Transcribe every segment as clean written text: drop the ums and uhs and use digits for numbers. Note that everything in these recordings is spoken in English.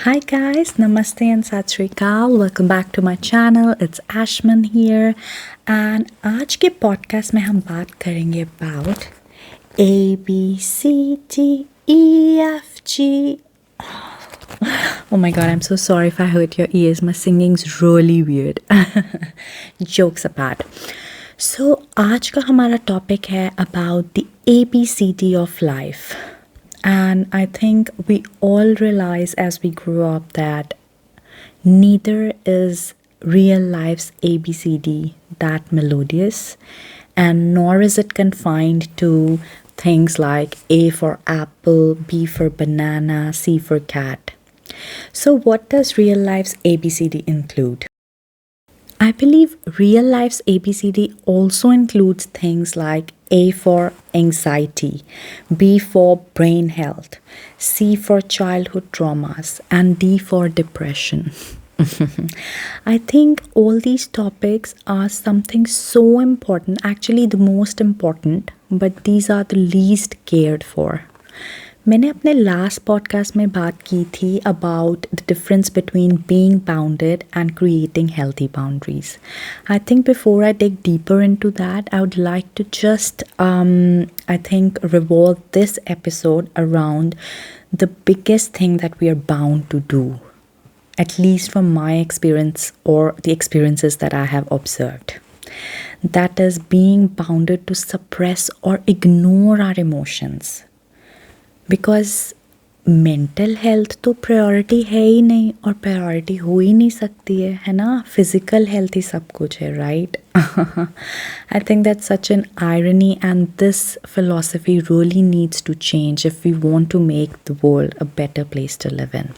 Hi guys, Namaste and Sat Sri Akal. Welcome back to my channel. It's Ashman here. And आज के podcast में हम बात करेंगे about A, B, C, D, E, F, G. Oh my god, I'm so sorry if I hurt your ears. My singing's really weird. Jokes apart. So आज का हमारा topic है about the ABCD of life. And I think we all realize as we grow up that neither is real life's ABCD that melodious, and nor is it confined to things like A for apple, B for banana, C for cat. So, what does real life's ABCD include? I believe real life's ABCD also includes things like A for anxiety, B for brain health, C for childhood traumas, and D for depression. I think all these topics are something so important, actually, the most important, but these are the least cared for. मैंने अपने last podcast में बात की थी about the difference between being bounded and creating healthy boundaries I think before I take deeper into that I would like to just I think revolve this episode around the biggest thing that we are bound to do, at least from my experience or the experiences that I have observed. That is being bounded to suppress or ignore our emotions. Because mental health तो priority है ही नहीं और priority हो ही नहीं सकती है ना. Physical health ही सब कुछ है, right? I think that's such an irony and this philosophy really needs to change if we want to make the world a better place to live in.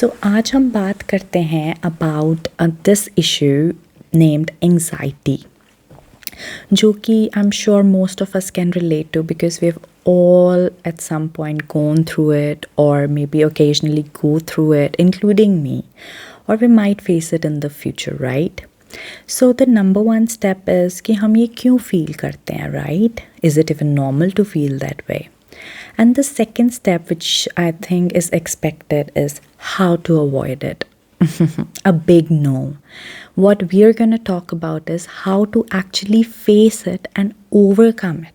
So आज हम बात करते हैं about this issue named anxiety, जो कि I am sure most of us can relate to because we have all at some point gone through it or maybe occasionally go through it, including me, or we might face it in the future, right? So the number one step is कि हम ये क्यों feel करते हैं, right? Is it even normal to feel that way? And the second step, which I think is expected, is how to avoid it. A big no. What we are going to talk about is how to actually face it and overcome it.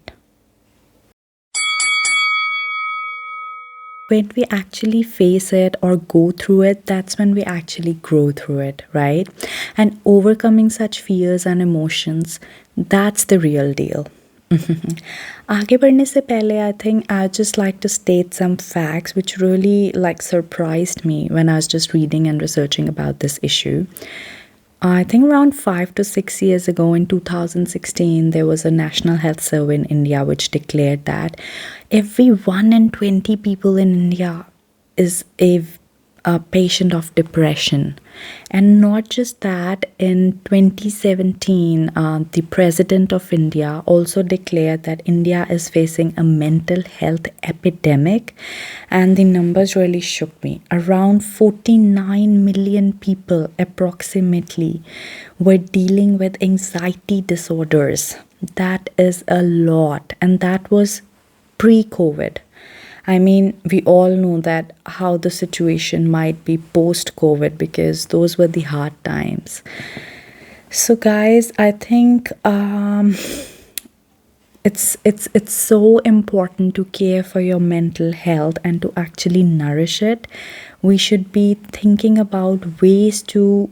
When we actually face it or go through it, that's when we actually grow through it, right? And overcoming such fears and emotions, that's the real deal. आगे बढ़ने से पहले I think I'd just like to state some facts which really surprised me when I was just reading and researching about this issue. I think around 5 to 6 years ago in 2016, there was a national health survey in India which declared that every 1 in 20 people in India is a patient of depression. And not just that, in 2017, the President of India also declared that India is facing a mental health epidemic, and the numbers really shook me. Around 49 million people approximately were dealing with anxiety disorders. That is a lot, and that was pre-COVID. I mean, we all know that how the situation might be post-COVID because those were the hard times. So guys, I think it's so important to care for your mental health and to actually nourish it. We should be thinking about ways to,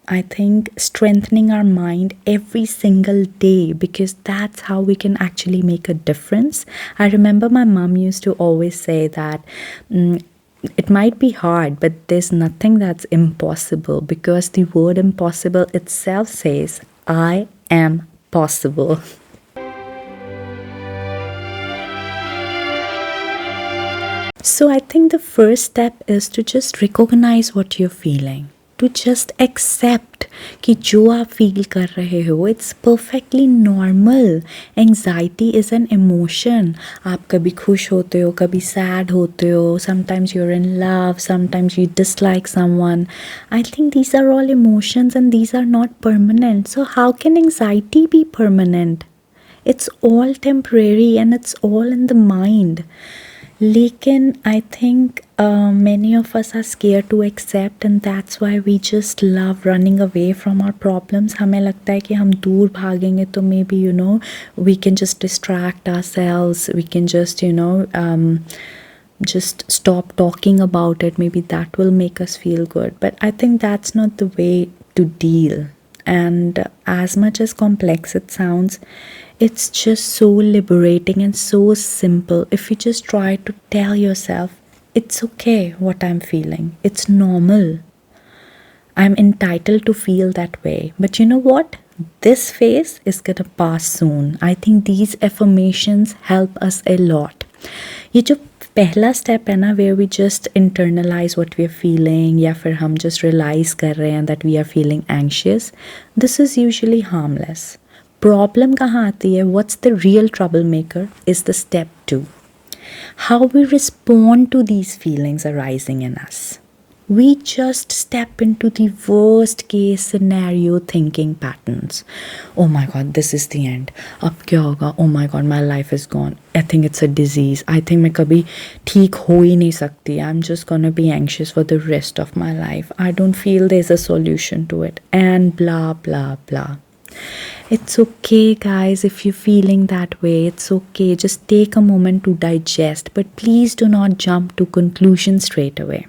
I think, strengthening our mind every single day because that's how we can actually make a difference. I remember my mom used to always say that it might be hard, but there's nothing that's impossible because the word impossible itself says, I am possible. So I think the first step is to just recognize what you're feeling. To just accept कि जो आप feel कर रहे हो it's perfectly normal. Anxiety is an emotion. आप कभी खुश होते हो, कभी sad होते हो, sometimes you're in love, sometimes you dislike someone. I think these are all emotions and these are not permanent. So how can anxiety be permanent? It's all temporary and it's all in the mind. लेकिन I think many of us are scared to accept and that's why we just love running away from our problems. हमें लगता है कि हम दूर भागेंगे तो maybe we can just distract ourselves, we can just just stop talking about it, maybe that will make us feel good, but I think that's not the way to deal. And as much as complex it sounds, it's just so liberating and so simple if you just try to tell yourself it's okay what I'm feeling, it's normal, I'm entitled to feel that way. But you know what? This phase is gonna pass soon. I think these affirmations help us a lot. ये जो पहला step है ना, where we just internalize what we are feeling या फिर हम just realize कर रहे हैं that we are feeling anxious, this is usually harmless. Problem कहाँ आती है? What's the real troublemaker is the step 2. How we respond to these feelings arising in us. We just step into the worst case scenario thinking patterns. Oh my god, this is the end. अब क्या होगा? Oh my god, my life is gone. I think it's a disease. I think मैं कभी ठीक हो ही नहीं सकती. I'm just gonna be anxious for the rest of my life. I don't feel there's a solution to it. And blah blah blah. It's okay, guys, if you're feeling that way. It's okay. Just take a moment to digest, but please do not jump to conclusions straight away.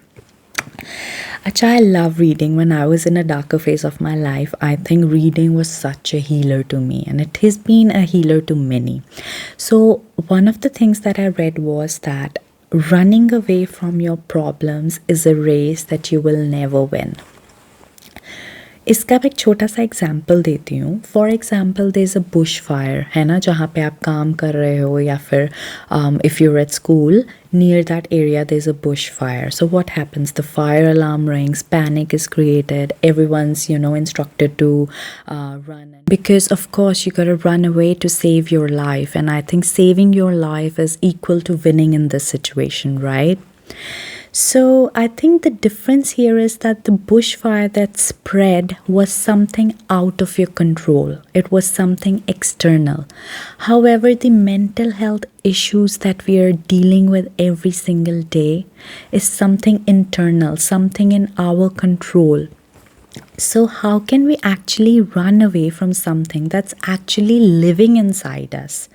Acha, I love reading. When I was in a darker phase of my life, I think reading was such a healer to me, and it has been a healer to many. So, one of the things that I read was that running away from your problems is a race that you will never win. इसका मैं एक छोटा सा example देती हूँ. For example there is a bush fire, है ना, जहाँ पे आप काम कर रहे हो या फिर if you're at school, near that area there's a bushfire. So what happens? The fire alarm rings, panic is created, everyone's instructed to run, because of course you gotta run away to save your life. And I think saving your life is equal to winning in this situation, right? So I think the difference here is that the bushfire that spread was something out of your control. It was something external. However, the mental health issues that we are dealing with every single day is something internal, something in our control. So how can we actually run away from something that's actually living inside us?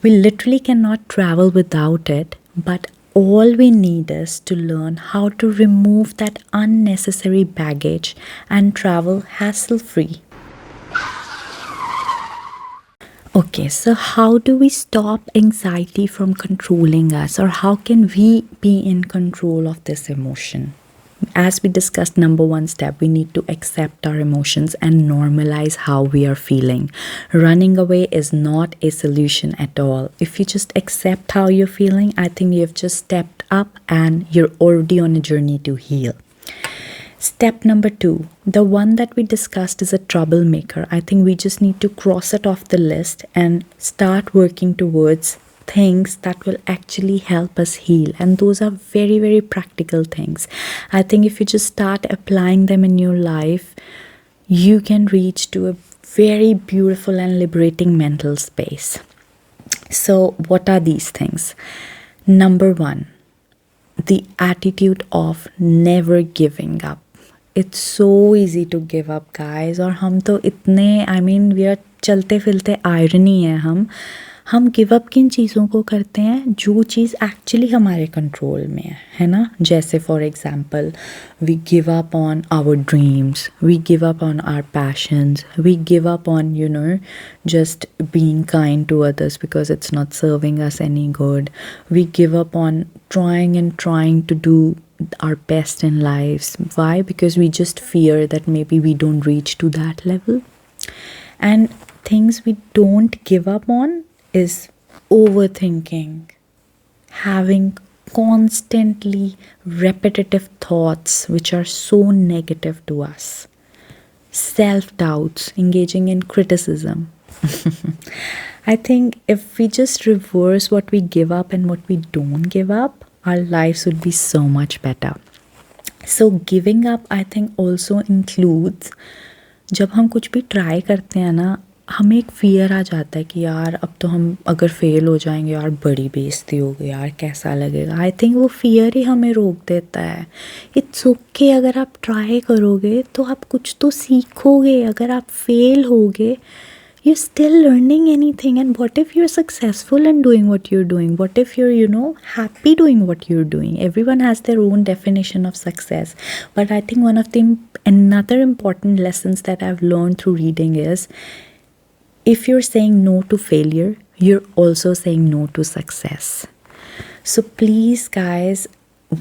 We literally cannot travel without it, but all we need is to learn how to remove that unnecessary baggage and travel hassle-free. Okay, so how do we stop anxiety from controlling us, or how can we be in control of this emotion? As we discussed, number one step, we need to accept our emotions and normalize how we are feeling. Running away is not a solution at all. If you just accept how you're feeling, I think you've just stepped up and you're already on a journey to heal. Step number 2, the one that we discussed is a troublemaker. I think we just need to cross it off the list and start working towards things that will actually help us heal, and those are very, very practical things. I think if you just start applying them in your life, you can reach to a very beautiful and liberating mental space. So what are these things? Number 1, the attitude of never giving up. It's so easy to give up, guys, और हम तो इतने we are चलते फिरते irony है, हम give up किन चीज़ों को करते हैं जो चीज़ एक्चुअली हमारे कंट्रोल में है ना. जैसे for example, we give up on our dreams, we give up on our passions, we give up on just being kind to others because it's not serving us any good. We give up on trying to do our best in lives. Why? Because we just fear that maybe we don't reach to that level. And things we don't give up on is overthinking, having constantly repetitive thoughts which are so negative to us, self-doubts, engaging in criticism. I think if we just reverse what we give up and what we don't give up, our lives would be so much better. So giving up, I think, also includes जब हम कुछ भी try करते हैं ना, हमें एक fear आ जाता है कि यार अब तो हम अगर फ़ेल हो जाएंगे यार बड़ी बेइज्जती होगी यार कैसा लगेगा। आई थिंक वो फ़ियर ही हमें रोक देता है। इट्स ओके अगर आप ट्राई करोगे तो आप कुछ तो सीखोगे। अगर आप फेल होगे you're still learning anything. And what if you're successful in doing what you're doing? What if you're happy doing what you're doing? Everyone has their own definition of success, but I think one of the another important lessons that I've learned through reading is, if you're saying no to failure, you're also saying no to success. So please guys,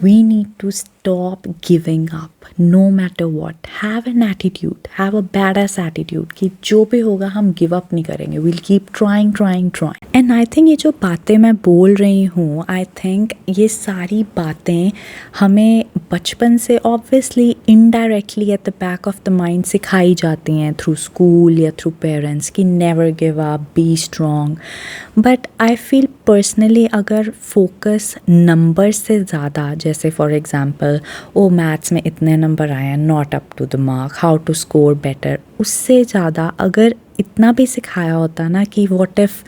we need to stop giving up no matter what. Have an attitude, have a badass attitude कि जो भी होगा हम give up नहीं करेंगे. We'll keep trying. And I think ये जो बातें मैं बोल रही हूँ, I think ये सारी बातें हमें बचपन से obviously indirectly at the back of the mind सिखाई जाती हैं through school या through parents कि never give up, be strong. But I feel personally अगर focus numbers से ज़्यादा, जैसे for example ओ मैथ्स में इतने नंबर आए हैं, not up to the mark, how to score better, उससे ज़्यादा अगर इतना भी सिखाया होता ना कि what if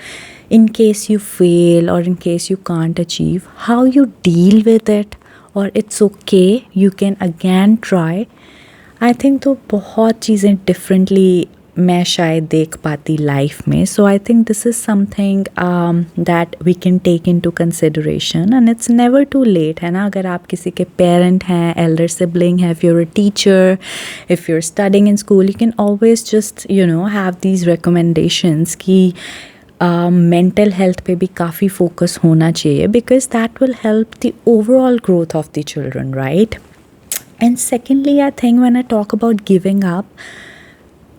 in case you fail or in case you can't achieve, how you deal with it, or it's okay, you can again try. I think तो बहुत चीज़ें differently मैं शायद देख पाती लाइफ में. So I think this is something that we can take into consideration and it's never too late, है ना. अगर आप किसी के पेरेंट हैं, एल्डर सिबलिंग है, if you're a teacher, if you're studying in school, you can always just have these recommendations कि mental health पे भी काफ़ी फोकस होना चाहिए, because that will help the overall growth of the children, right. And secondly I think when I talk about giving up,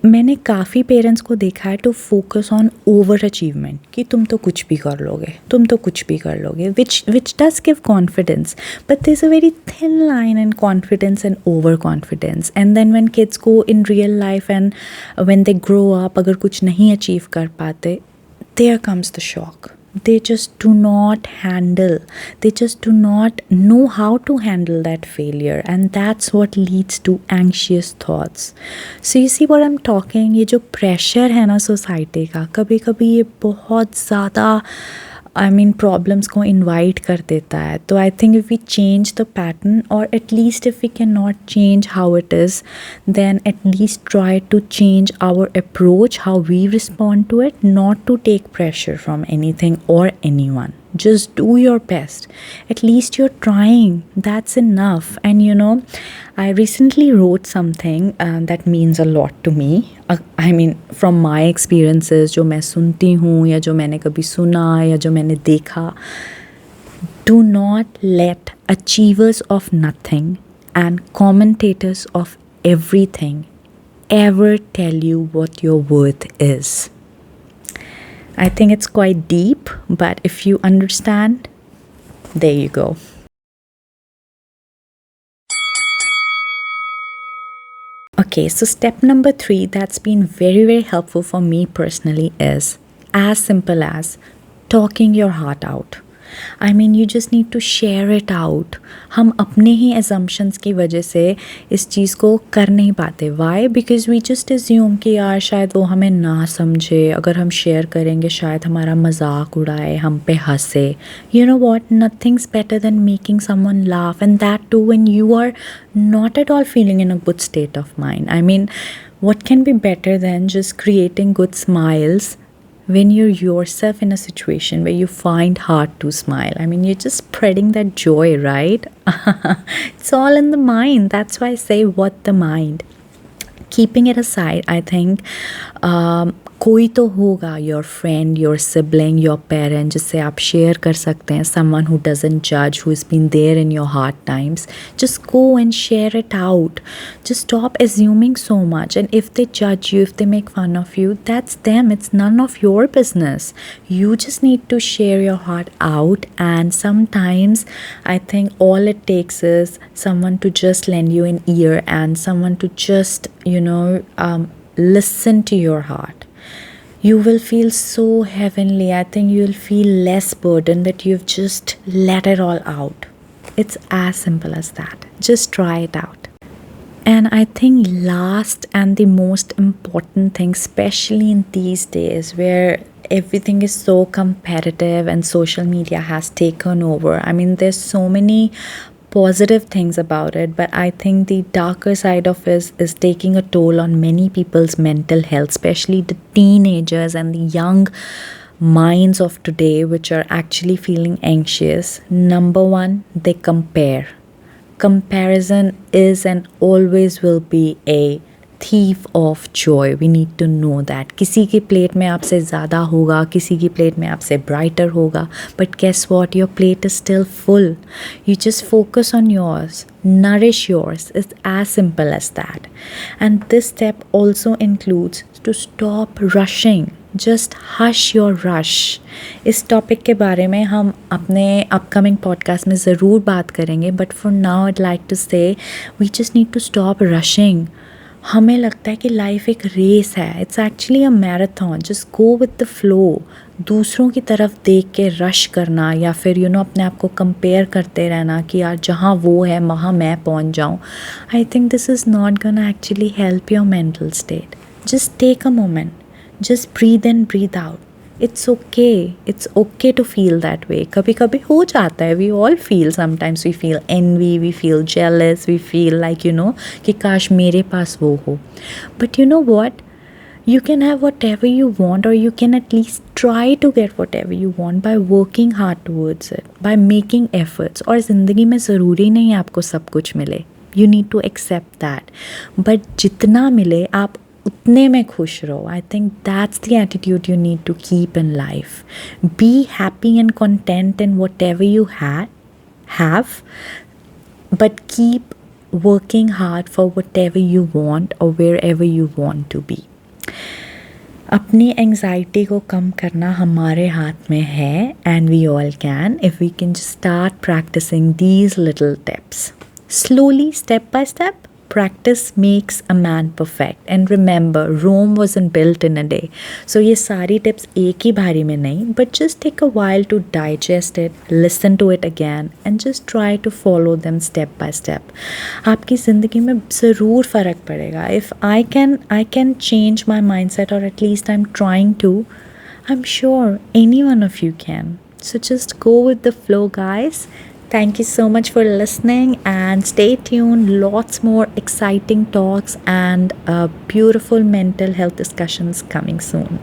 मैंने काफ़ी parents को देखा है to focus on over achievement कि तुम तो कुछ भी कर लोगे, which does give confidence, but there is a very thin line in confidence and over confidence. And then when kids go in real life and when they grow up, अगर कुछ नहीं अचीव कर पाते, there comes the shock. They just do not know how to handle that failure, and that's what leads to anxious thoughts. So you see what I'm talking, ये जो pressure है ना society का, कभी कभी ये बहुत ज़्यादा प्रॉब्लम्स को इन्वाइट कर देता है. तो I think if we change the pattern, और at least if we can not change how it is, then at least try to change our approach, how we respond to it, not to take pressure from anything और anyone. Just do your best. At least you're trying. That's enough. And I recently wrote something that means a lot to me. From my experiences, जो मैं सुनती हूँ या जो मैंने कभी सुना या जो मैंने देखा. Do not let achievers of nothing and commentators of everything ever tell you what your worth is. I think it's quite deep, but if you understand, there you go. Okay, so step number 3 that's been very, very helpful for me personally is as simple as talking your heart out. You just need to share it out. हम अपने ही assumptions की वजह से इस चीज़ को कर नहीं पाते. Why? Because we just assume कि यार शायद वो हमें ना समझे, अगर हम शेयर करेंगे शायद हमारा मजाक उड़ाए, हम पे हंसे. You know what? Nothing's better than making someone laugh, and that too when you are not at all feeling in a good state of mind. What can be better than just creating good smiles when you're yourself in a situation where you find hard to smile? You're just spreading that joy, right? It's all in the mind. That's why I say what the mind. Keeping it aside, I think कोई तो होगा, your friend, your sibling, your parent, जिससे आप share कर सकते हैं, someone who doesn't judge, who's been there in your hard times. Just go and share it out. Just stop assuming so much. And if they judge you, if they make fun of you, that's them. It's none of your business. You just need to share your heart out. And sometimes I think all it takes is someone to just lend you an ear and someone to just, listen to your heart. You will feel so heavenly. I think you'll feel less burdened that you've just let it all out. It's as simple as that. Just try it out. And I think last and the most important thing, especially in these days where everything is so competitive and social media has taken over. I mean, there's so many positive things about it, but I think the darker side of it is taking a toll on many people's mental health, especially the teenagers and the young minds of today, which are actually feeling anxious. Number one, they compare. Comparison is and always will be a thief of joy. We need to know that. किसी की plate में आपसे ज़्यादा होगा, किसी की plate में आपसे brighter होगा, but guess what? Your plate is still full. You just focus on yours. Nourish yours. It's as simple as that. And this step also includes to stop rushing. Just hush your rush. इस topic के बारे में हम अपने upcoming podcast में ज़रूर बात करेंगे, but for now I'd like to say we just need to stop rushing. हमें लगता है कि लाइफ एक रेस है. It's actually a marathon. Just go with the flow. दूसरों की तरफ देख के रश करना या फिर अपने आप को कंपेयर करते रहना कि यार जहाँ वो है वहाँ मैं पहुँच जाऊँ, I think this is not gonna actually help your mental state. Just take a moment. Just breathe in, breathe out. It's okay. It's okay to feel that way. कभी कभी हो जाता है. We all feel. Sometimes we feel envy, we feel jealous, we feel like कि काश मेरे पास वो हो. But you know what? You can have whatever you want, or you can at least try to get whatever you want by working hard towards it, by making efforts. और ज़िंदगी में ज़रूरी नहीं आपको सब कुछ मिले. You need to accept that. But जितना मिले आप उतने में खुश रहो. I think that's the attitude you need to keep in life. Be happy and content in whatever you have, but keep working hard for whatever you want और wherever you want to be. अपनी anxiety को कम करना हमारे हाथ में है, and we all can if we can start practicing these little tips slowly, step by step. Practice makes a man perfect. And remember, Rome wasn't built in a day. So ये सारी tips एक ही बारी में नहीं, but just take a while to digest it, listen to it again, and just try to follow them step by step. आपकी ज़िंदगी में ज़रूर फ़र्क पड़ेगा. If I can change my mindset, or at least I'm trying to, I'm sure any one of you can. So just go with the flow, guys. Thank you so much for listening, and stay tuned. Lots more exciting talks and beautiful mental health discussions coming soon.